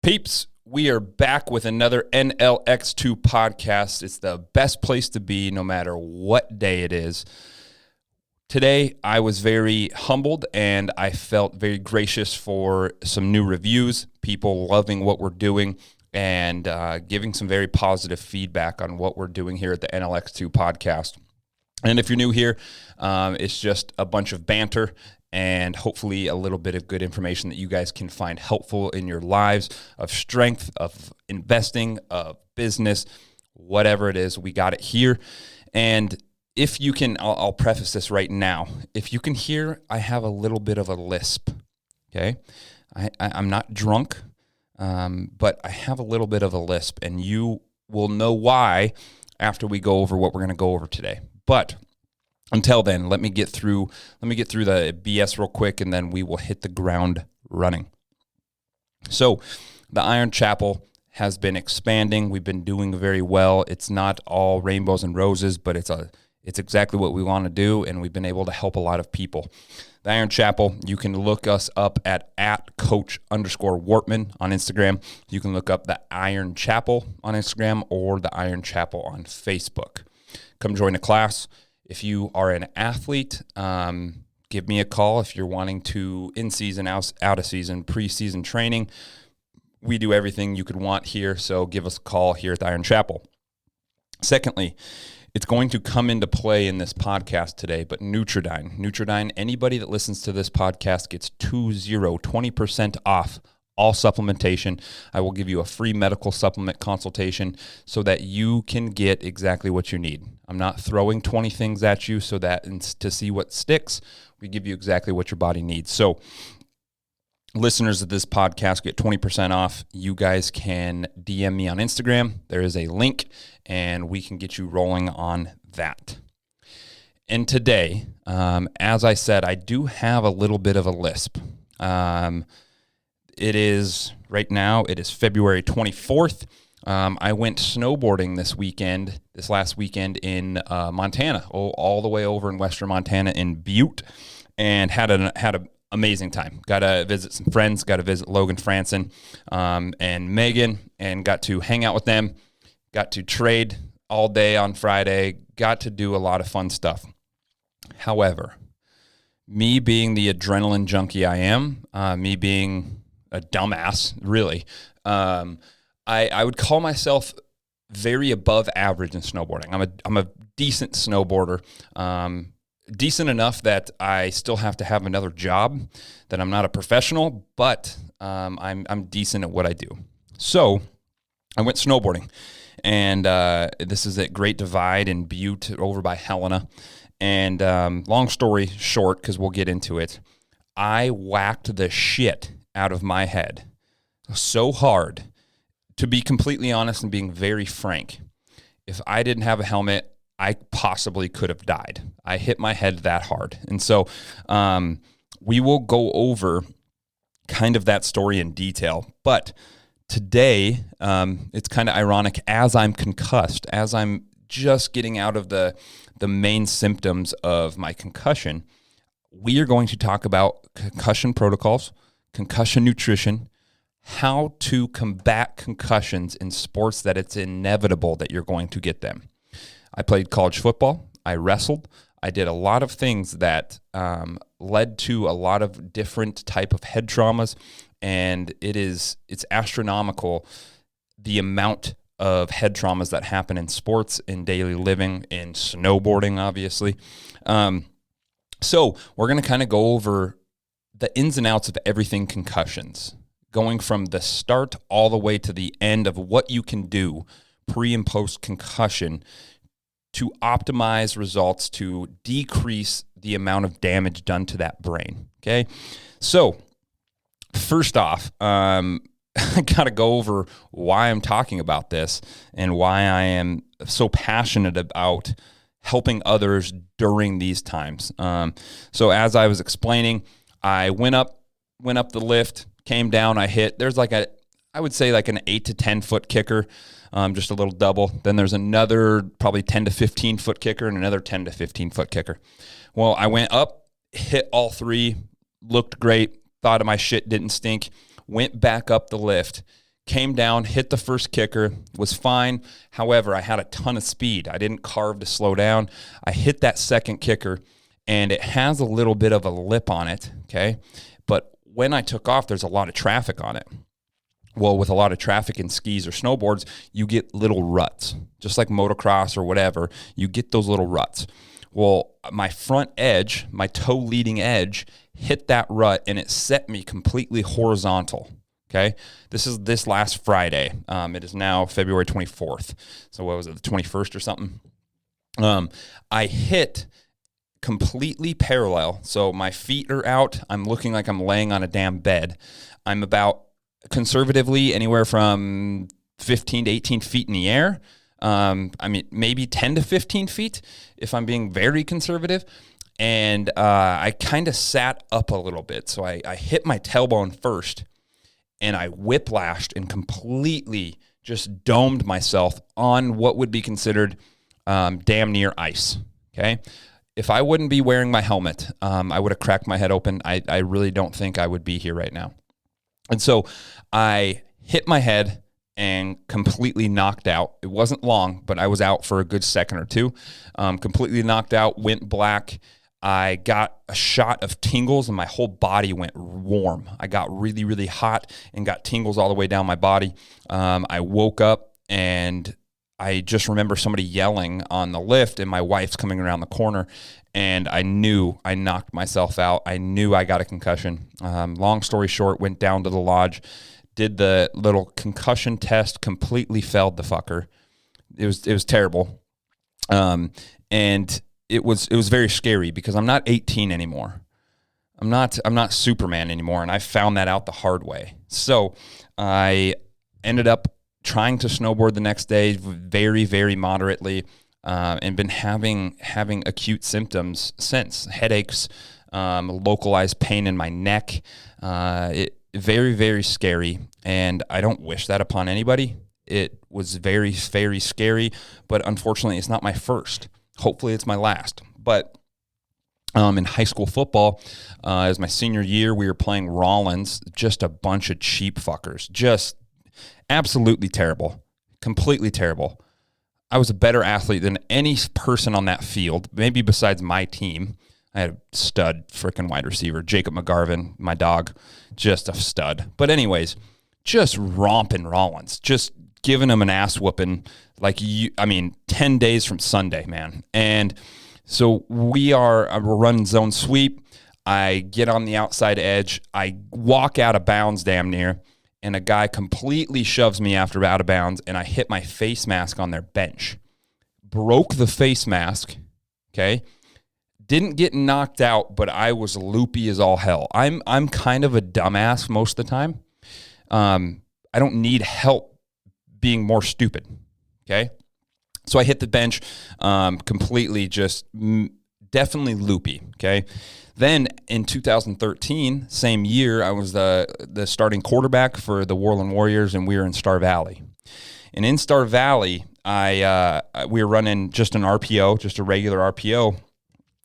Peeps, we are back with another NLX2 podcast. It's the best place to be no matter what day it is. Today, I was very humbled and I felt very gracious for some new reviews, people loving what we're doing, and giving some very positive feedback on what we're doing here at the NLX2 podcast. And if you're new here, it's just a bunch of banter and hopefully a little bit of good information that you guys can find helpful in your lives of strength, of investing, of business, whatever it is, we got it here. And if you can, I'll preface this right now. If you can hear, I have a little bit of a lisp, okay? I'm not drunk, but I have a little bit of a lisp, and you will know why after we go over what we're going to go over today. But until then, let me get through the BS real quick, and then we will hit the ground running. So the Iron Chapel has been expanding. We've been doing very well. It's not all rainbows and roses, but it's exactly what we want to do, and we've been able to help a lot of people. The Iron Chapel, you can look us up at coach_Wortman on Instagram. You can look up the Iron Chapel on Instagram or the Iron Chapel on Facebook. Come join the class. If you are an athlete, give me a call if you're wanting to in-season, out-of-season, pre-season training. We do everything you could want here, so give us a call here at the Iron Chapel. Secondly, it's going to come into play in this podcast today, but Nutridyne, anybody that listens to this podcast gets 20% off all supplementation. I will give you a free medical supplement consultation so that you can get exactly what you need. I'm not throwing 20 things at you so that to see what sticks, we give you exactly what your body needs. So listeners of this podcast get 20% off. You guys can DM me on Instagram. There is a link, and we can get you rolling on that. And today, as I said, I do have a little bit of a lisp. It is February 24th. I went snowboarding this last weekend in Montana, all the way over in western Montana in Butte, and had an amazing time. Got to visit some friends, got to visit Logan Franson and Megan, and got to hang out with them, got to trade all day on Friday, got to do a lot of fun stuff. However, me being the adrenaline junkie I am, me being a dumbass, really, I would call myself very above average in snowboarding. I'm a decent snowboarder, decent enough that I still have to have another job, that I'm not a professional, but I'm decent at what I do. So I went snowboarding, and this is at Great Divide in Butte over by Helena. And long story short, because we'll get into it, I whacked the shit out of my head so hard. To be completely honest and being very frank, if I didn't have a helmet, I possibly could have died. I hit my head that hard. And so we will go over kind of that story in detail. But today, it's kind of ironic, as I'm concussed, as I'm just getting out of the main symptoms of my concussion, we are going to talk about concussion protocols, concussion nutrition, how to combat concussions in sports that it's inevitable that you're going to get them. I played college football. I wrestled. I did a lot of things that led to a lot of different type of head traumas, and it's astronomical the amount of head traumas that happen in sports, in daily living, in snowboarding, obviously. So we're going to kind of go over the ins and outs of everything concussions, going from the start all the way to the end of what you can do pre and post concussion to optimize results, to decrease the amount of damage done to that brain, okay? So first off, I got to go over why I'm talking about this and why I am so passionate about helping others during these times. So as I was explaining, I went up the lift, came down, I hit, there's I would say an 8 to 10 foot kicker, just a little double. Then there's another probably 10 to 15 foot kicker and another 10 to 15 foot kicker. Well, I went up, hit all three, looked great, thought of my shit didn't stink, went back up the lift, Came down, hit the first kicker, was fine. However, I had a ton of speed. I didn't carve to slow down. I hit that second kicker, and it has a little bit of a lip on it, okay? But when I took off, there's a lot of traffic on it. Well, with a lot of traffic in skis or snowboards, you get little ruts. Just like motocross or whatever, you get those little ruts. Well, my front edge, my toe leading edge, hit that rut, and it set me completely horizontal. Okay, this last Friday. It is now February 24th. So what was it, the 21st or something? I hit completely parallel. So my feet are out. I'm looking like I'm laying on a damn bed. I'm about conservatively anywhere from 15 to 18 feet in the air. I mean, maybe 10 to 15 feet if I'm being very conservative. And I kind of sat up a little bit. So I hit my tailbone first, and I whiplashed and completely just domed myself on what would be considered damn near ice, okay? If I wouldn't be wearing my helmet, I would have cracked my head open. I really don't think I would be here right now. And so I hit my head and completely knocked out. It wasn't long, but I was out for a good second or two. Completely knocked out, went black. I got a shot of tingles, and my whole body went warm. I got really, really hot and got tingles all the way down my body. I woke up, and I just remember somebody yelling on the lift, and my wife's coming around the corner, and I knew I knocked myself out. I knew I got a concussion. Long story short, went down to the lodge, did the little concussion test, completely failed the fucker. It was terrible. And it was very scary because I'm not 18 anymore. I'm not Superman anymore, and I found that out the hard way. So I ended up trying to snowboard the next day very, very moderately, and been having acute symptoms since. Headaches, localized pain in my neck. Very, very scary, and I don't wish that upon anybody. It was very, very scary, but unfortunately, it's not my first. Hopefully it's my last. But in high school football, as my senior year, we were playing Rollins, just a bunch of cheap fuckers, just absolutely terrible, completely terrible. I was a better athlete than any person on that field, maybe besides my team. I had a stud freaking wide receiver, Jacob McGarvin, my dog, just a stud. But anyways, just romping Rollins, just giving them an ass whooping, 10 days from Sunday, man. And so we're running zone sweep. I get on the outside edge. I walk out of bounds damn near, and a guy completely shoves me after out of bounds, and I hit my face mask on their bench. Broke the face mask, okay? Didn't get knocked out, but I was loopy as all hell. I'm kind of a dumbass most of the time. I don't need help being more stupid, okay? So I hit the bench completely, just definitely loopy, okay? Then in 2013, same year, I was the starting quarterback for the Warland Warriors, and we were in Star Valley. And in Star Valley, we were running just an RPO, just a regular RPO,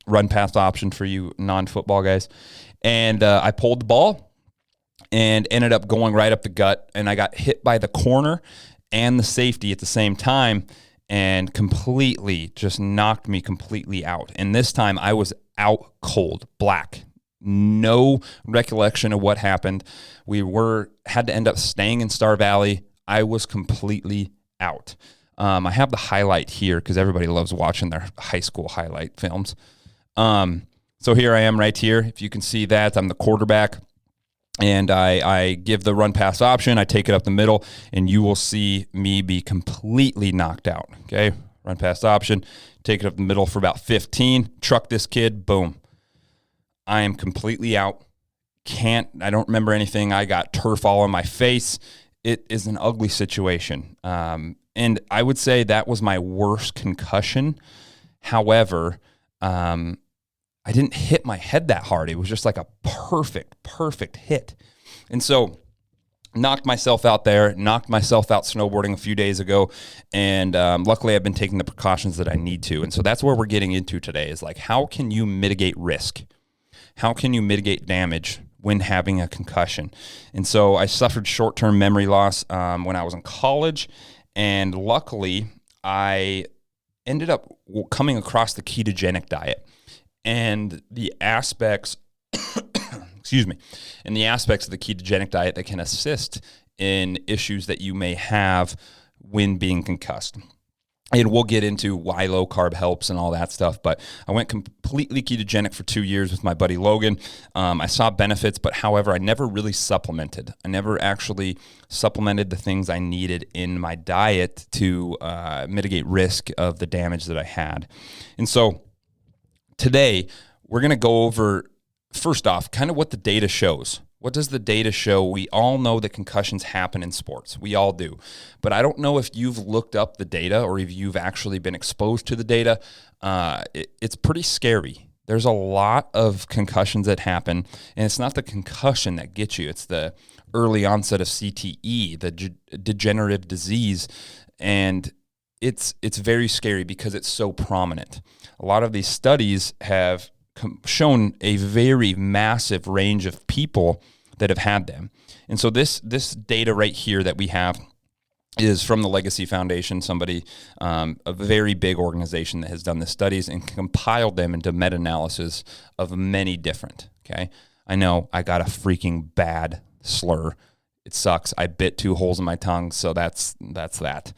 run pass option for you non-football guys. And I pulled the ball and ended up going right up the gut, and I got hit by the corner and the safety at the same time, and completely just knocked me completely out. And this time I was out cold, black. No recollection of what happened. We had to end up staying in Star Valley. I was completely out. I have the highlight here because everybody loves watching their high school highlight films. So here I am right here. If you can see that, I'm the quarterback. And I give the run pass option. I take it up the middle, and you will see me be completely knocked out. Okay, run pass option, take it up the middle for about 15, truck this kid, boom. I am completely out. I don't remember anything. I got turf all on my face. It is an ugly situation. And I would say that was my worst concussion. However, I didn't hit my head that hard. It was just like a perfect hit. And so knocked myself out there, knocked myself out snowboarding a few days ago. And luckily I've been taking the precautions that I need to. And so that's where we're getting into today is like, how can you mitigate risk? How can you mitigate damage when having a concussion. And so I suffered short-term memory loss when I was in college, and luckily I ended up coming across the ketogenic diet and the aspects excuse me, and the aspects of the ketogenic diet that can assist in issues that you may have when being concussed. And we'll get into why low carb helps and all that stuff. But I went completely ketogenic for 2 years with my buddy Logan. I saw benefits, but however, I never really supplemented. I never actually supplemented the things I needed in my diet to mitigate risk of the damage that I had. And so today we're going to go over, first off, kind of what the data shows. What does the data show? We all know that concussions happen in sports. We all do. But I don't know if you've looked up the data or if you've actually been exposed to the data. It's pretty scary. There's a lot of concussions that happen, and it's not the concussion that gets you. It's the early onset of CTE, the degenerative disease, and it's very scary because it's so prominent. A lot of these studies have shown a very massive range of people that have had them. And so this data right here that we have is from the Legacy Foundation, somebody, a very big organization that has done the studies and compiled them into meta-analysis of many different, okay? I know I got a freaking bad slur. It sucks. I bit 2 holes in my tongue, so that's that.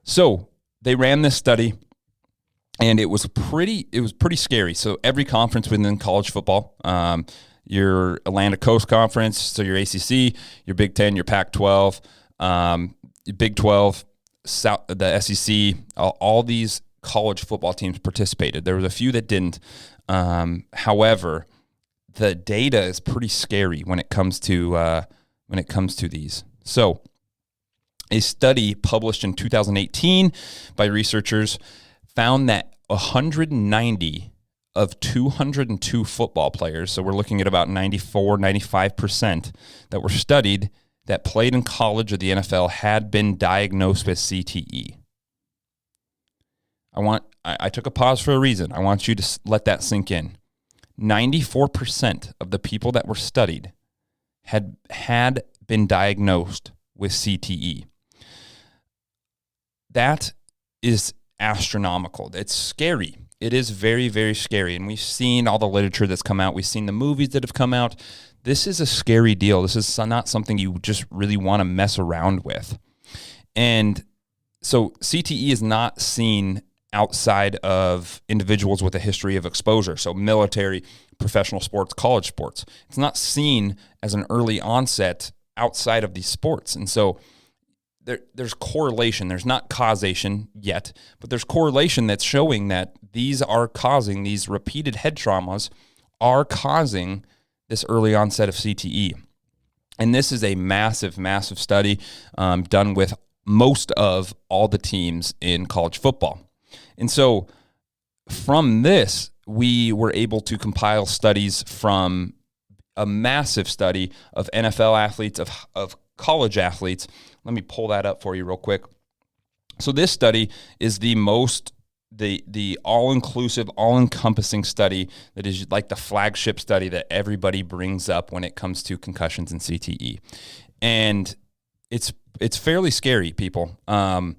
So they ran this study, and it was pretty scary. So every conference within college football, your Atlantic Coast Conference, so your ACC, your Big Ten, your Pac-12, your Big 12, the SEC, all these college football teams participated. There was a few that didn't. However, the data is pretty scary when it comes to these. So a study published in 2018 by researchers found that 190 of 202 football players, so we're looking at about 95% that were studied that played in college or the NFL had been diagnosed with CTE. I took a pause for a reason. I want you to let that sink in. 94% of the people that were studied had been diagnosed with CTE. That is astronomical. It's scary. It is very, very scary. And we've seen all the literature that's come out. We've seen the movies that have come out. This is a scary deal. This is not something you just really want to mess around with. And so CTE is not seen outside of individuals with a history of exposure. So military, professional sports, college sports. It's not seen as an early onset outside of these sports. And so there's correlation. There's not causation yet, but there's correlation that's showing that these repeated head traumas are causing this early onset of CTE. And this is a massive, massive study done with most of all the teams in college football. And so from this, we were able to compile studies from a massive study of NFL athletes, of college athletes. Let me pull that up for you real quick. So this study is the all-inclusive, all-encompassing study that is like the flagship study that everybody brings up when it comes to concussions and CTE. And it's fairly scary, people. I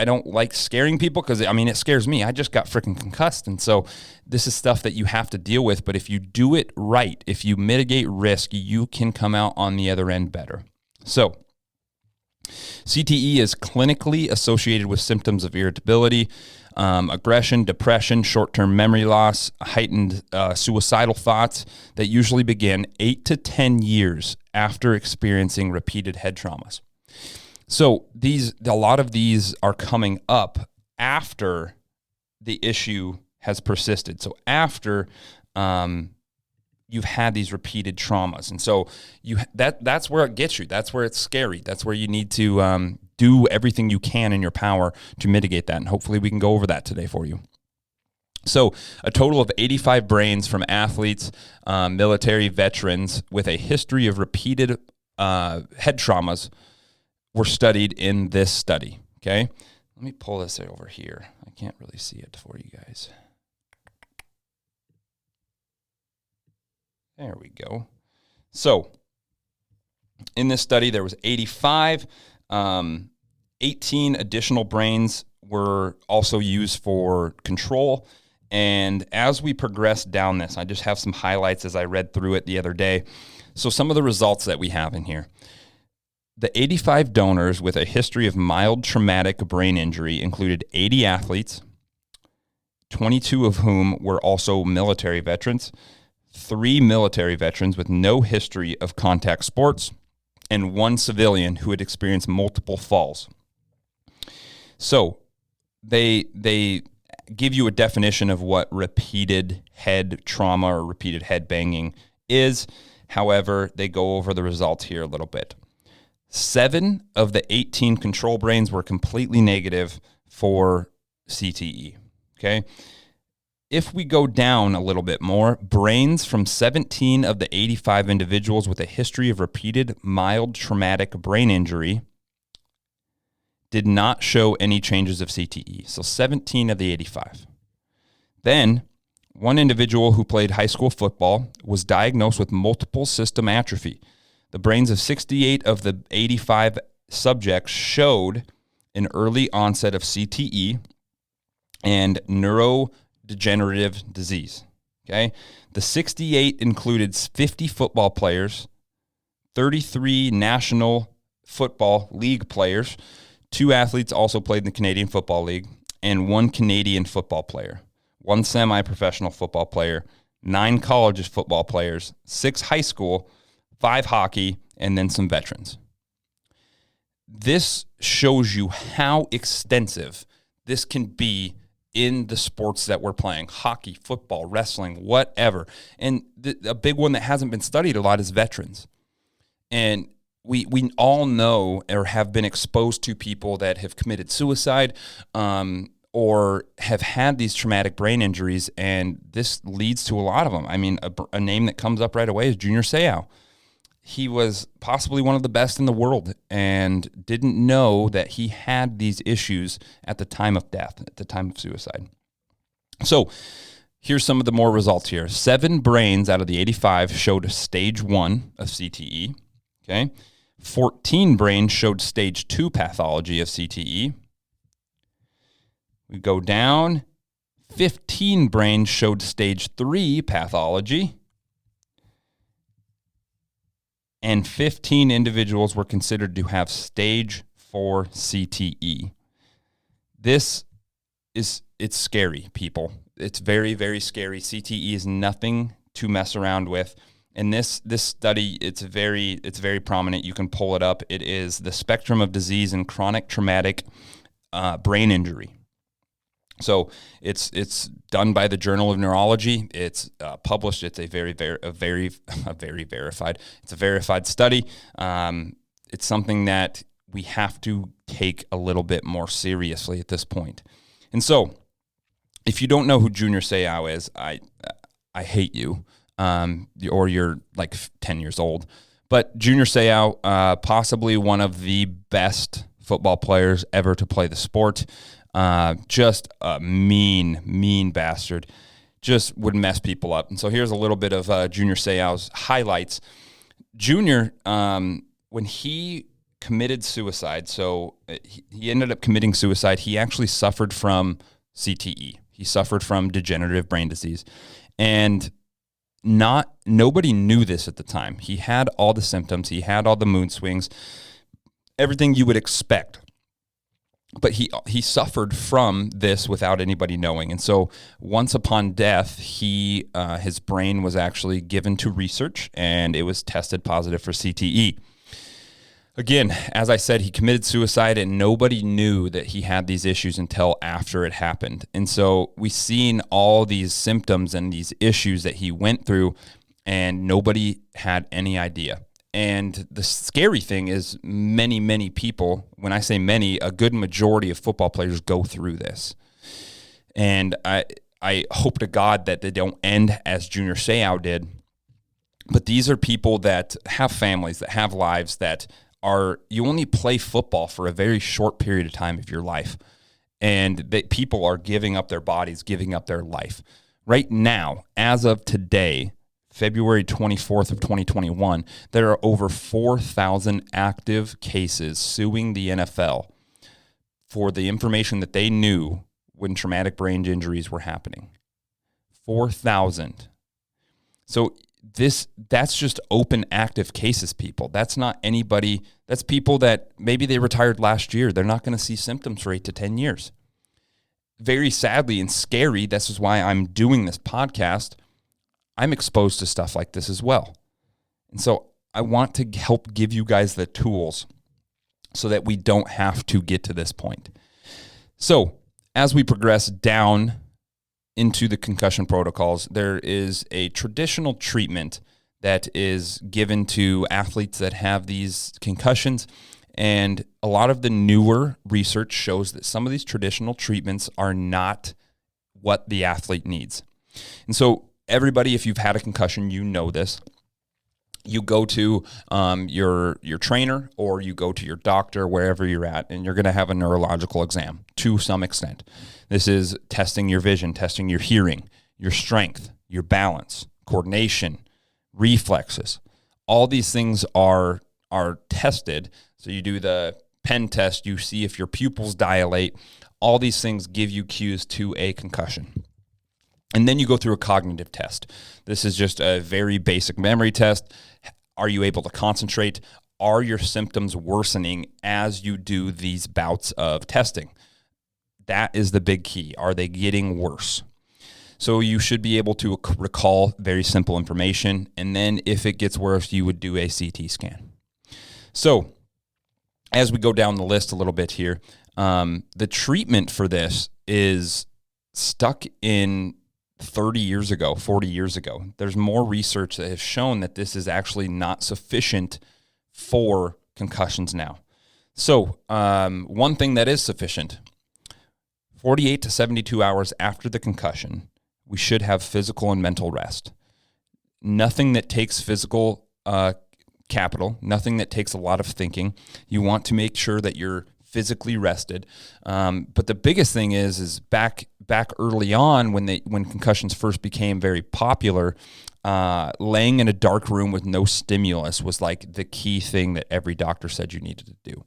don't like scaring people because, it scares me. I just got freaking concussed. And so this is stuff that you have to deal with. But if you do it right, if you mitigate risk, you can come out on the other end better. So CTE is clinically associated with symptoms of irritability, aggression, depression, short-term memory loss, heightened suicidal thoughts that usually begin 8 to 10 years after experiencing repeated head traumas. So a lot of these are coming up after the issue has persisted. So after you've had these repeated traumas, and so that's where it gets you. That's where it's scary. That's where you need to do everything you can in your power to mitigate that. And hopefully we can go over that today for you. So a total of 85 brains from athletes, military veterans with a history of repeated head traumas were studied in this study, okay? Let me pull this over here. I can't really see it for you guys. There we go. So in this study, there was 85. 18 additional brains were also used for control. And as we progress down this, I just have some highlights as I read through it the other day. So some of the results that we have in here. The 85 donors with a history of mild traumatic brain injury included 80 athletes, 22 of whom were also military veterans, 3 military veterans with no history of contact sports, and 1 civilian who had experienced multiple falls. So they give you a definition of what repeated head trauma or repeated head banging is. However, they go over the results here a little bit. 7 of the 18 control brains were completely negative for CTE. Okay. If we go down a little bit more, brains from 17 of the 85 individuals with a history of repeated mild traumatic brain injury did not show any changes of CTE. So 17 of the 85. Then, one individual who played high school football was diagnosed with multiple system atrophy. The brains of 68 of the 85 subjects showed an early onset of CTE and neurodegenerative disease. Okay? The 68 included 50 football players, 33 National Football League players, 2 athletes also played in the Canadian Football League, and 1 Canadian football player, 1 semi-professional football player, 9 college football players, 6 high school, 5 hockey, and then some veterans. This shows you how extensive this can be in the sports that we're playing: hockey, football, wrestling, whatever. And a big one that hasn't been studied a lot is veterans. And we all know or have been exposed to people that have committed suicide or have had these traumatic brain injuries, and this leads to a lot of them. I mean, a name that comes up right away is Junior Seau. He was possibly one of the best in the world and didn't know that he had these issues at the time of death, at the time of suicide. So here's some of the more results here. 7 brains out of the 85 showed stage 1 of CTE. Okay. 14 brains showed stage 2 pathology of CTE. We go down. 15 brains showed stage 3 pathology. And 15 individuals were considered to have stage 4 CTE. It's scary, people. It's very, very scary. CTE is nothing to mess around with. And this study, it's very prominent. You can pull it up. It is the spectrum of disease and chronic traumatic brain injury. So it's done by the Journal of Neurology. It's published. It's a very verified. It's a verified study. It's something that we have to take a little bit more seriously at this point. And so, if you don't know who Junior Seau is, I hate you. Or you're like 10 years old. But Junior Seau, possibly one of the best football players ever to play the sport. Just a mean bastard. Just would mess people up. And so here's a little bit of Junior Seau's highlights. Junior, when he committed suicide, so he ended up committing suicide, he actually suffered from CTE. He suffered from degenerative brain disease. And nobody knew this at the time. He had all the symptoms. He had all the mood swings, everything you would expect. But he suffered from this without anybody knowing. And so once upon death, his brain was actually given to research, and it was tested positive for CTE. Again, as I said, he committed suicide, and nobody knew that he had these issues until after it happened. And so we've seen all these symptoms and these issues that he went through, and nobody had any idea. And the scary thing is many people, when I say many, a good majority of football players go through this. And I hope to God that they don't end as Junior Seau did. But these are people that have families, that have lives, that you only play football for a very short period of time of your life. And that people are giving up their bodies, giving up their life. Right now, as of today, February 24th of 2021, there are over 4,000 active cases suing the NFL for the information that they knew when traumatic brain injuries were happening. 4,000. So that's just open active cases, people. That's not anybody. That's people that maybe they retired last year. They're not going to see symptoms for 8 to 10 years. Very sadly and scary, this is why I'm doing this podcast. I'm exposed to stuff like this as well. And so I want to help give you guys the tools so that we don't have to get to this point. So as we progress down into the concussion protocols, there is a traditional treatment that is given to athletes that have these concussions. And a lot of the newer research shows that some of these traditional treatments are not what the athlete needs. And so everybody, if you've had a concussion, you know this. You go to your trainer or you go to your doctor, wherever you're at, and you're going to have a neurological exam to some extent. This is testing your vision, testing your hearing, your strength, your balance, coordination, reflexes. All these things are tested. So you do the pen test, you see if your pupils dilate. All these things give you cues to a concussion. And then you go through a cognitive test. This is just a very basic memory test. Are you able to concentrate? Are your symptoms worsening as you do these bouts of testing? That is the big key. Are they getting worse? So you should be able to recall very simple information. And then if it gets worse, you would do a CT scan. So as we go down the list a little bit here, the treatment for this is stuck in 30 years ago, 40 years ago. There's more research that has shown that this is actually not sufficient for concussions now. So one thing that is sufficient, 48 to 72 hours after the concussion, we should have physical and mental rest. Nothing that takes physical capital, nothing that takes a lot of thinking. You want to make sure that you're physically rested. But the biggest thing is back early on when concussions first became very popular, laying in a dark room with no stimulus was like the key thing that every doctor said you needed to do.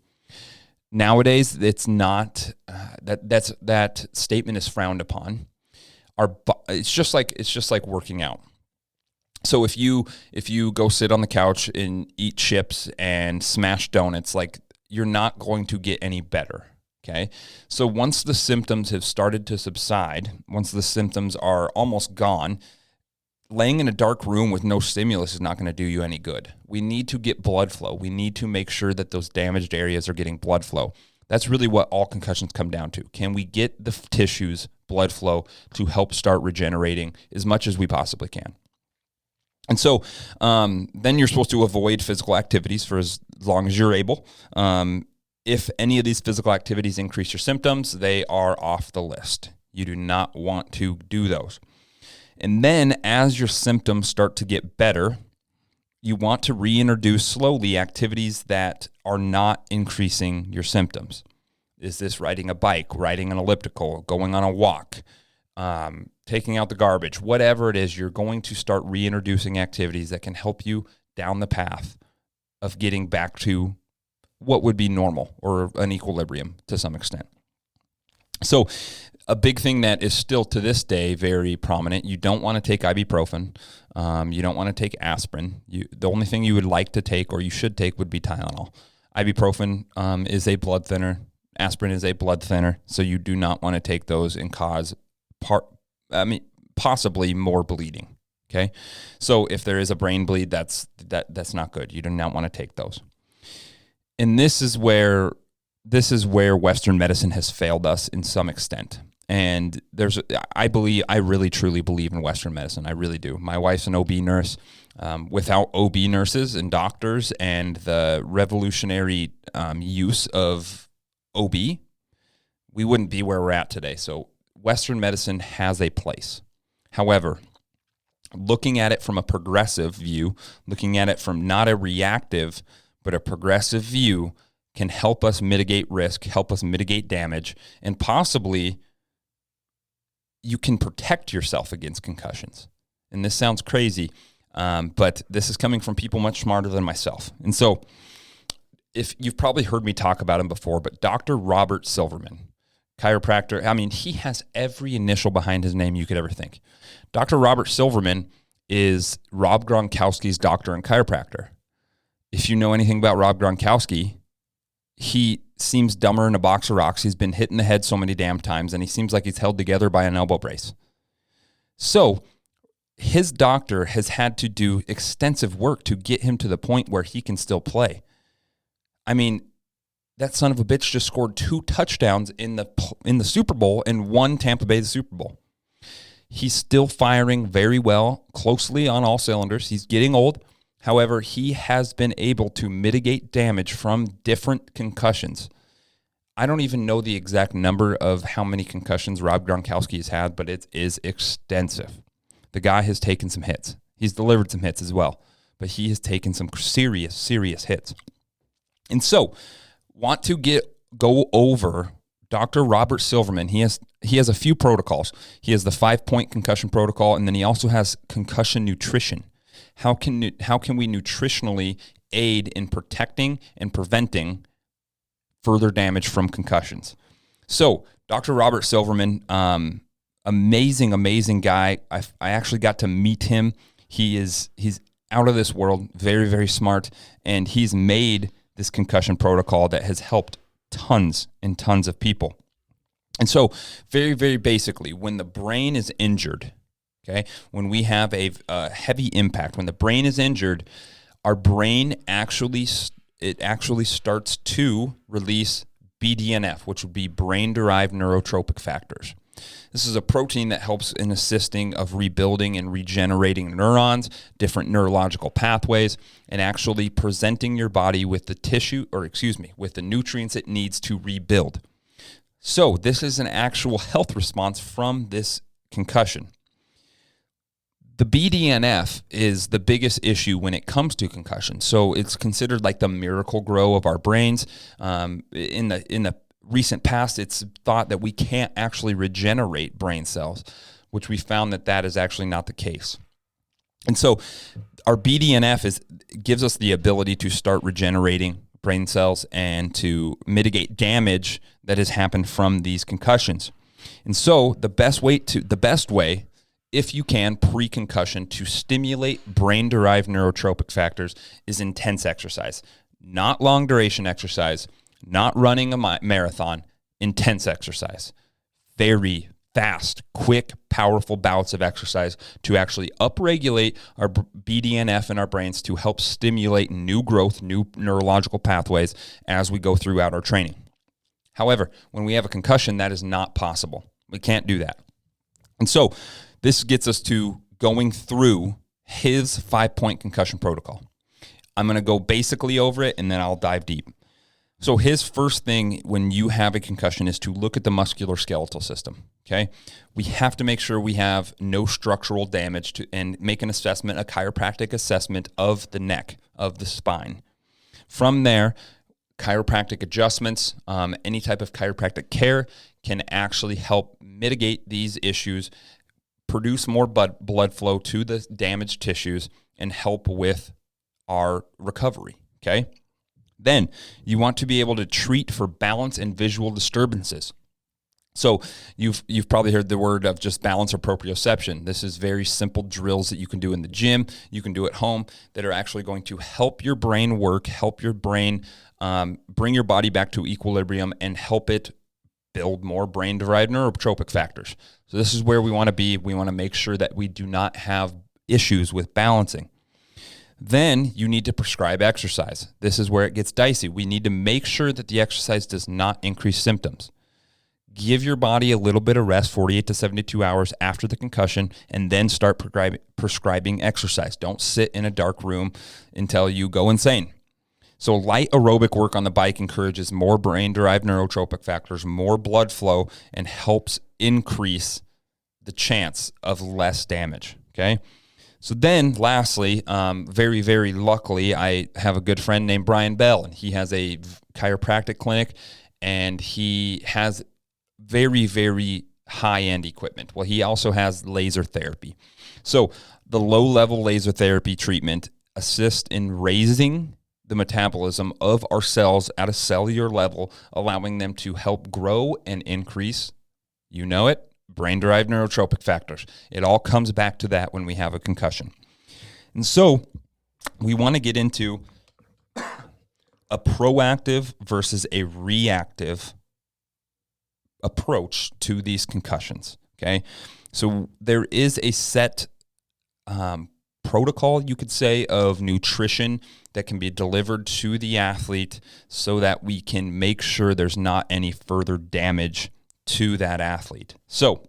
Nowadays, it's not. That statement is frowned upon. It's just like working out. So if you go sit on the couch and eat chips and smash donuts, like, you're not going to get any better, okay? So once the symptoms have started to subside, once the symptoms are almost gone, laying in a dark room with no stimulus is not going to do you any good. We need to get blood flow. We need to make sure that those damaged areas are getting blood flow. That's really what all concussions come down to. Can we get the tissues blood flow to help start regenerating as much as we possibly can? And so then you're supposed to avoid physical activities for as long as you're able. If any of these physical activities increase your symptoms, they are off the list. You do not want to do those. And then as your symptoms start to get better, you want to reintroduce slowly activities that are not increasing your symptoms. Is this riding a bike, riding an elliptical, going on a walk, taking out the garbage, whatever it is, you're going to start reintroducing activities that can help you down the path of getting back to what would be normal or an equilibrium to some extent. So a big thing that is still to this day very prominent, you don't want to take ibuprofen. You don't want to take aspirin. The only thing you would like to take or you should take would be Tylenol. Ibuprofen is a blood thinner. Aspirin is a blood thinner. So you do not want to take those and cause possibly more bleeding. Okay, so if there is a brain bleed, that's not good. You do not want to take those. And this is where Western medicine has failed us in some extent. And I really truly believe in Western medicine. I really do. My wife's an OB nurse. Without OB nurses and doctors and the revolutionary use of OB, we wouldn't be where we're at today. So Western medicine has a place. However, looking at it from a progressive view, looking at it from not a reactive, but a progressive view, can help us mitigate risk, help us mitigate damage, and possibly you can protect yourself against concussions. And this sounds crazy. But this is coming from people much smarter than myself. And so if you've probably heard me talk about him before, but Dr. Robert Silverman, chiropractor, I mean, he has every initial behind his name you could ever think. Dr. Robert Silverman is Rob Gronkowski's doctor and chiropractor. If you know anything about Rob Gronkowski, he seems dumber than a box of rocks. He's been hit in the head so many damn times, and he seems like he's held together by an elbow brace. So his doctor has had to do extensive work to get him to the point where he can still play. I mean, that son of a bitch just scored 2 touchdowns in the Super Bowl and won Tampa Bay the Super Bowl. He's still firing very well, closely on all cylinders. He's getting old. However, he has been able to mitigate damage from different concussions. I don't even know the exact number of how many concussions Rob Gronkowski has had, but it is extensive. The guy has taken some hits. He's delivered some hits as well, but he has taken some serious, serious hits. And so, want to go over Dr. Robert Silverman. He has a few protocols. He has the 5-point concussion protocol, and then he also has concussion nutrition. How can we nutritionally aid in protecting and preventing further damage from concussions? So, Dr. Robert Silverman, amazing guy. I actually got to meet him. He's out of this world, very, very smart, and he's made this concussion protocol that has helped tons and tons of people. And so, very, very basically, when the brain is injured, okay, when we have a heavy impact, when the brain is injured, our brain actually starts to release BDNF, which would be brain-derived neurotrophic factors. This is a protein that helps in assisting of rebuilding and regenerating neurons, different neurological pathways, and actually presenting your body with with the nutrients it needs to rebuild. So this is an actual health response from this concussion. The BDNF is the biggest issue when it comes to concussion. So it's considered like the miracle grow of our brains. In the recent past, it's thought that we can't actually regenerate brain cells, which we found that is actually not the case. And so our BDNF gives us the ability to start regenerating brain cells and to mitigate damage that has happened from these concussions. And so the best way, if you can, pre-concussion to stimulate brain-derived neurotropic factors is intense exercise, not long-duration exercise, not running a marathon, intense exercise. Very fast, quick, powerful bouts of exercise to actually upregulate our BDNF in our brains to help stimulate new growth, new neurological pathways as we go throughout our training. However, when we have a concussion, that is not possible. We can't do that. And so this gets us to going through his 5-point concussion protocol. I'm going to go basically over it, and then I'll dive deep. So his first thing when you have a concussion is to look at the musculoskeletal system, okay? We have to make sure we have no structural damage and make an assessment, a chiropractic assessment of the neck, of the spine. From there, chiropractic adjustments, any type of chiropractic care can actually help mitigate these issues, produce more blood flow to the damaged tissues, and help with our recovery, okay? Then you want to be able to treat for balance and visual disturbances. So you've probably heard the word of just balance or proprioception. This is very simple drills that you can do in the gym, you can do at home, that are actually going to help your brain work, help your brain bring your body back to equilibrium, and help it build more brain-derived neurotropic factors. So this is where we want to be. We want to make sure that we do not have issues with balancing. Then you need to prescribe exercise. This is where it gets dicey. We need to make sure that the exercise does not increase symptoms. Give your body a little bit of rest, 48 to 72 hours after the concussion, and then start prescribing exercise. Don't sit in a dark room until you go insane. So light aerobic work on the bike encourages more brain-derived neurotropic factors, more blood flow, and helps increase the chance of less damage, okay? So then, lastly, very, very luckily, I have a good friend named Brian Bell, and he has a chiropractic clinic, and he has very, very high-end equipment. Well, he also has laser therapy. So The low-level laser therapy treatment assists in raising the metabolism of our cells at a cellular level, allowing them to help grow and increase, you know it, brain-derived neurotrophic factors. It all comes back to that when we have a concussion. And so we want to get into a proactive versus a reactive approach to these concussions, okay? So there is a set protocol, you could say, of nutrition that can be delivered to the athlete so that we can make sure there's not any further damage to that athlete. So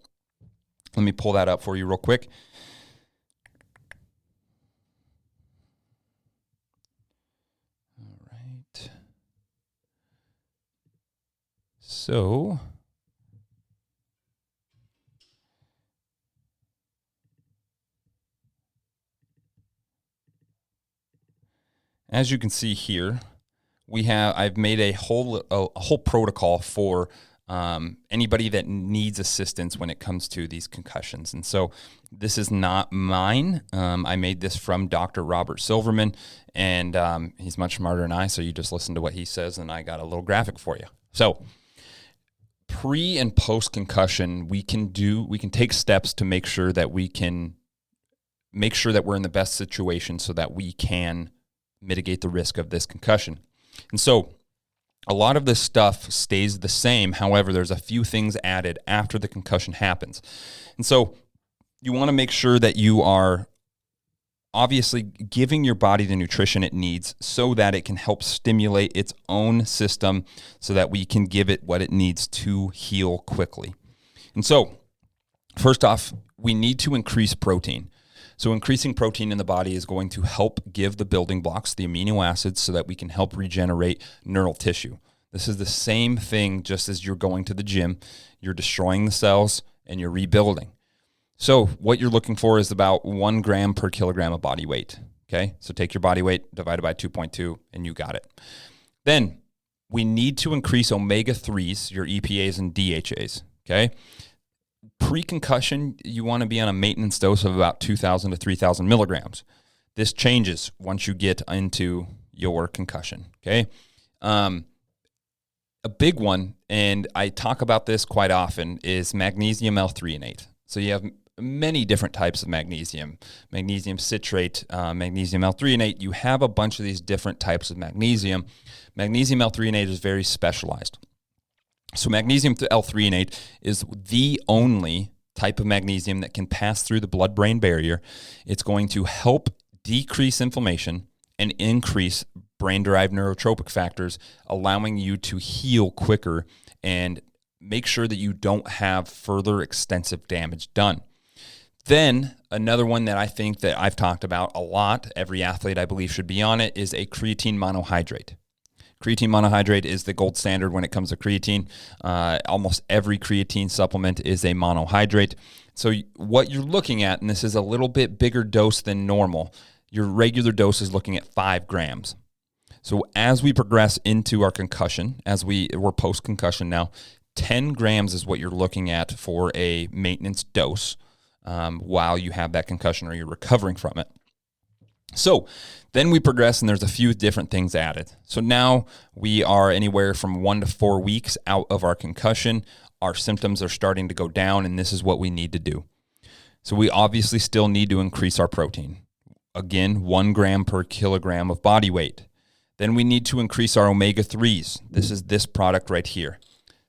let me pull that up for you real quick. All right. So as you can see here, I've made a whole protocol for anybody that needs assistance when it comes to these concussions. And so this is not mine. I made this from Dr. Robert Silverman, and he's much smarter than I, so you just listen to what he says, and I got a little graphic for you. So pre and post concussion, we can take steps to make sure that we're in the best situation so that we can mitigate the risk of this concussion. And so a lot of this stuff stays the same. However, there's a few things added after the concussion happens. And so you want to make sure that you are obviously giving your body the nutrition it needs so that it can help stimulate its own system so that we can give it what it needs to heal quickly. And so first off, we need to increase protein. So increasing protein in the body is going to help give the building blocks, the amino acids, so that we can help regenerate neural tissue. This is the same thing just as you're going to the gym. You're destroying the cells and you're rebuilding. So what you're looking for is about 1 gram per kilogram of body weight. Okay, so take your body weight divided by 2.2 and you got it. Then we need to increase omega-3s, your EPAs and DHAs. Okay. Pre-concussion, you want to be on a maintenance dose of about 2,000 to 3,000 milligrams. This changes once you get into your concussion, okay? A big one, and I talk about this quite often, is magnesium L-threonate. So you have many different types of magnesium. Magnesium citrate, magnesium L-threonate. You have a bunch of these different types of magnesium. Magnesium L-threonate is very specialized. So magnesium L-threonate is the only type of magnesium that can pass through the blood-brain barrier. It's going to help decrease inflammation and increase brain-derived neurotrophic factors, allowing you to heal quicker and make sure that you don't have further extensive damage done. Then another one that I think that I've talked about a lot, every athlete I believe should be on it, is a creatine monohydrate. Creatine monohydrate is the gold standard when it comes to creatine. Almost every creatine supplement is a monohydrate. So what you're looking at, and this is a little bit bigger dose than normal, your regular dose is looking at 5 grams. So as we progress into our concussion, we're post-concussion now, 10 grams is what you're looking at for a maintenance dose while you have that concussion or you're recovering from it. So then we progress and there's a few different things added. So now we are anywhere from 1 to 4 weeks out of our concussion. Our symptoms are starting to go down and this is what we need to do. So we obviously still need to increase our protein. Again, 1 gram per kilogram of body weight. Then we need to increase our omega-3s. This is this product right here.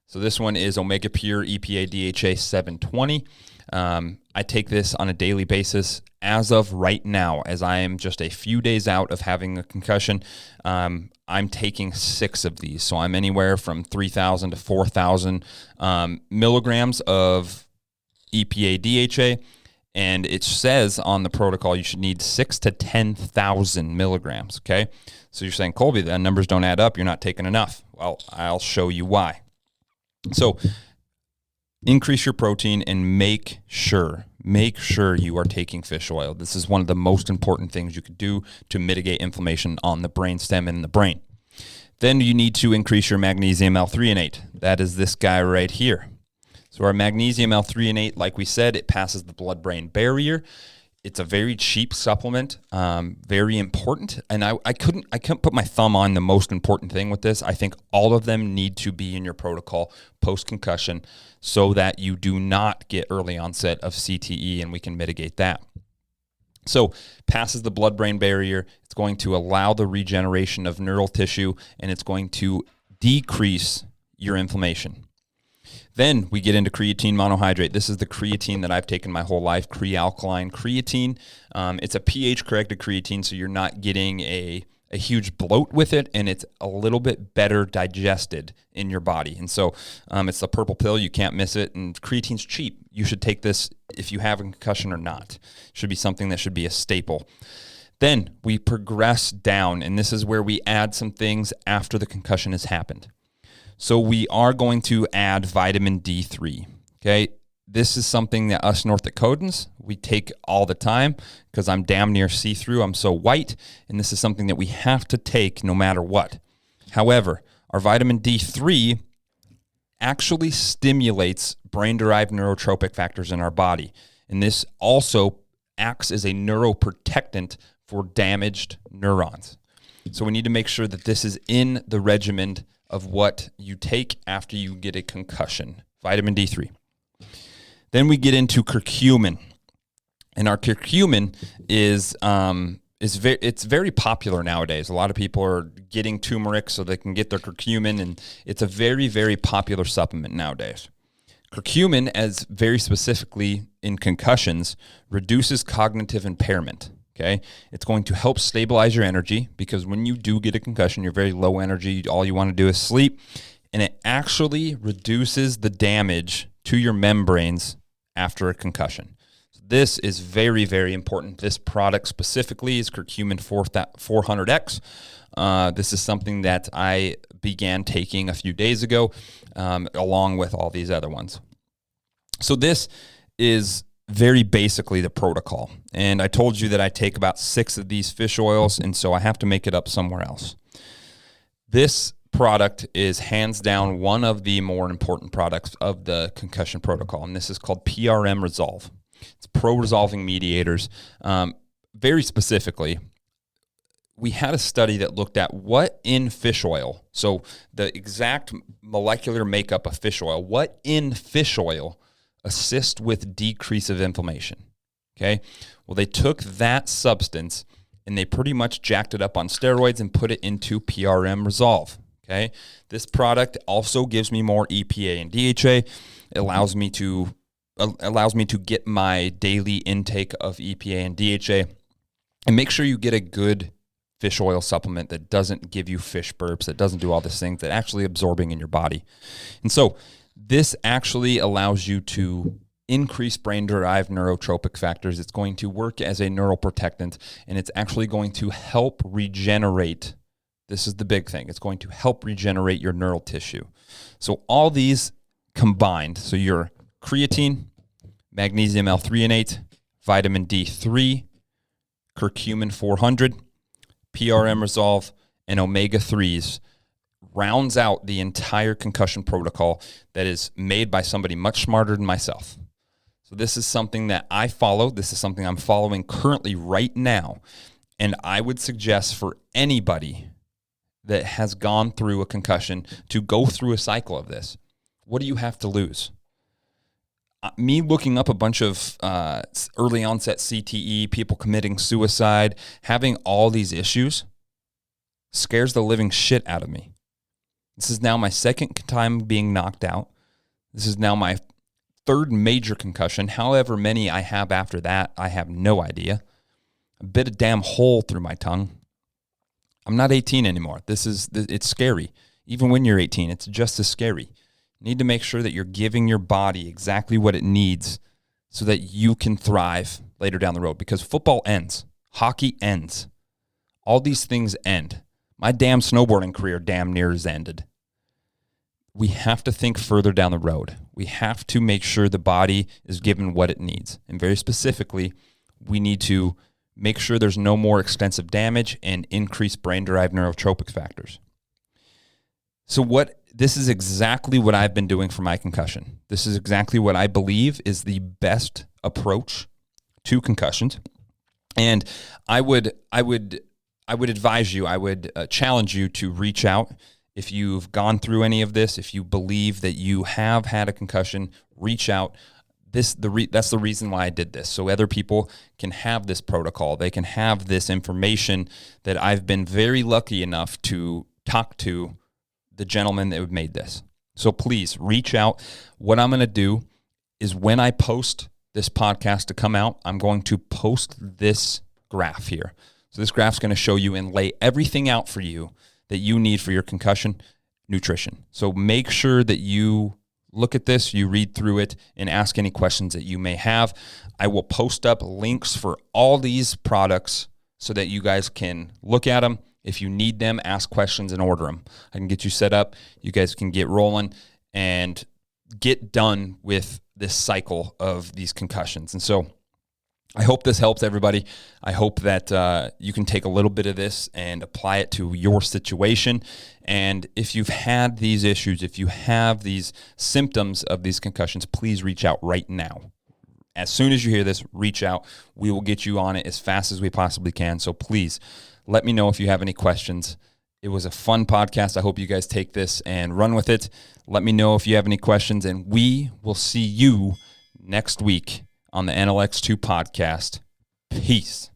So this one is Omega Pure EPA DHA 720. I take this on a daily basis. As of right now, as I am just a few days out of having a concussion, I'm taking 6 of these. So I'm anywhere from 3,000 to 4,000 milligrams of EPA DHA. And it says on the protocol you should need 6,000 to 10,000 milligrams, okay? So you're saying, Colby, the numbers don't add up. You're not taking enough. Well, I'll show you why. So increase your protein and make sure you are taking fish oil. This is one of the most important things you could do to mitigate inflammation on the brainstem and the brain. Then you need to increase your magnesium L-threonate. That is this guy right here. So our magnesium L-threonate, like we said, it passes the blood-brain barrier. It's a very cheap supplement, very important. And I couldn't put my thumb on the most important thing with this. I think all of them need to be in your protocol post-concussion so that you do not get early onset of CTE and we can mitigate that. So passes the blood-brain barrier. It's going to allow the regeneration of neural tissue, and it's going to decrease your inflammation. Then we get into creatine monohydrate. This is the creatine that I've taken my whole life, Crealkaline creatine. It's a pH-corrected creatine, so you're not getting a huge bloat with it, and it's a little bit better digested in your body. And so it's the purple pill. You can't miss it, and creatine's cheap. You should take this if you have a concussion or not. It should be something that should be a staple. Then we progress down, and this is where we add some things after the concussion has happened. So we are going to add vitamin D3, okay? This is something that us North Dakotans, we take all the time because I'm damn near see-through. I'm so white, and this is something that we have to take no matter what. However, our vitamin D3 actually stimulates brain-derived neurotropic factors in our body, and this also acts as a neuroprotectant for damaged neurons. So we need to make sure that this is in the regimen of what you take after you get a concussion, vitamin D3. Then we get into curcumin, and our curcumin is very popular nowadays. A lot of people are getting turmeric so they can get their curcumin, and it's a very, very popular supplement nowadays. Curcumin, as very specifically in concussions, reduces cognitive impairment. Okay, it's going to help stabilize your energy because when you do get a concussion, you're very low energy. All you want to do is sleep, and it actually reduces the damage to your membranes after a concussion. So this is very, very important. This product specifically is Curcumin 400X. This is something that I began taking a few days ago, along with all these other ones. So this is very basically the protocol. And I told you that I take about 6 of these fish oils, and so I have to make it up somewhere else. This product is hands down one of the more important products of the concussion protocol, and this is called PRM Resolve. It's pro-resolving mediators. Very specifically, we had a study that looked at what in fish oil, so the exact molecular makeup of fish oil, what in fish oil assist with decrease of inflammation, okay? Well, they took that substance and they pretty much jacked it up on steroids and put it into PRM Resolve, okay? This product also gives me more EPA and DHA. It allows me to get my daily intake of EPA and DHA, and make sure you get a good fish oil supplement that doesn't give you fish burps, that doesn't do all these things, that actually absorbing in your body. And so this actually allows you to increase brain-derived neurotropic factors. It's going to work as a neuroprotectant, and it's actually going to help regenerate. This is the big thing. It's going to help regenerate your neural tissue. So all these combined, so your creatine, magnesium L-threonate, vitamin D3, curcumin 400, PRM Resolve, and omega-3s, rounds out the entire concussion protocol that is made by somebody much smarter than myself. So this is something that I follow. This is something I'm following currently right now. And I would suggest for anybody that has gone through a concussion to go through a cycle of this. What do you have to lose? Me looking up a bunch of early onset CTE, people committing suicide, having all these issues scares the living shit out of me. This is now my second time being knocked out. This is now my 3rd major concussion. However many I have after that, I have no idea. A bit of damn hole through my tongue. I'm not 18 anymore. It's scary. Even when you're 18, it's just as scary. You need to make sure that you're giving your body exactly what it needs so that you can thrive later down the road, because football ends. Hockey ends. All these things end. My damn snowboarding career damn near is ended. We have to think further down the road. We have to make sure the body is given what it needs. And very specifically, we need to make sure there's no more extensive damage and increase brain-derived neurotropic factors. So this is exactly what I've been doing for my concussion. This is exactly what I believe is the best approach 2 concussions. And I would advise you, I would challenge you to reach out. If you've gone through any of this, if you believe that you have had a concussion, reach out. That's the reason why I did this, so other people can have this protocol. They can have this information that I've been very lucky enough to talk to the gentleman that made this. So please reach out. What I'm going to do is when I post this podcast to come out, I'm going to post this graph here. So this graph is going to show you and lay everything out for you that you need for your concussion nutrition. So make sure that you look at this, you read through it, and ask any questions that you may have. I will post up links for all these products so that you guys can look at them. If you need them, ask questions and order them. I can get you set up. You guys can get rolling and get done with this cycle of these concussions. And so I hope this helps everybody. I hope that you can take a little bit of this and apply it to your situation. And if you've had these issues, if you have these symptoms of these concussions, please reach out right now. As soon as you hear this, reach out. We will get you on it as fast as we possibly can. So please let me know if you have any questions. It was a fun podcast. I hope you guys take this and run with it. Let me know if you have any questions, and we will see you next week on the NLX2 podcast. Peace.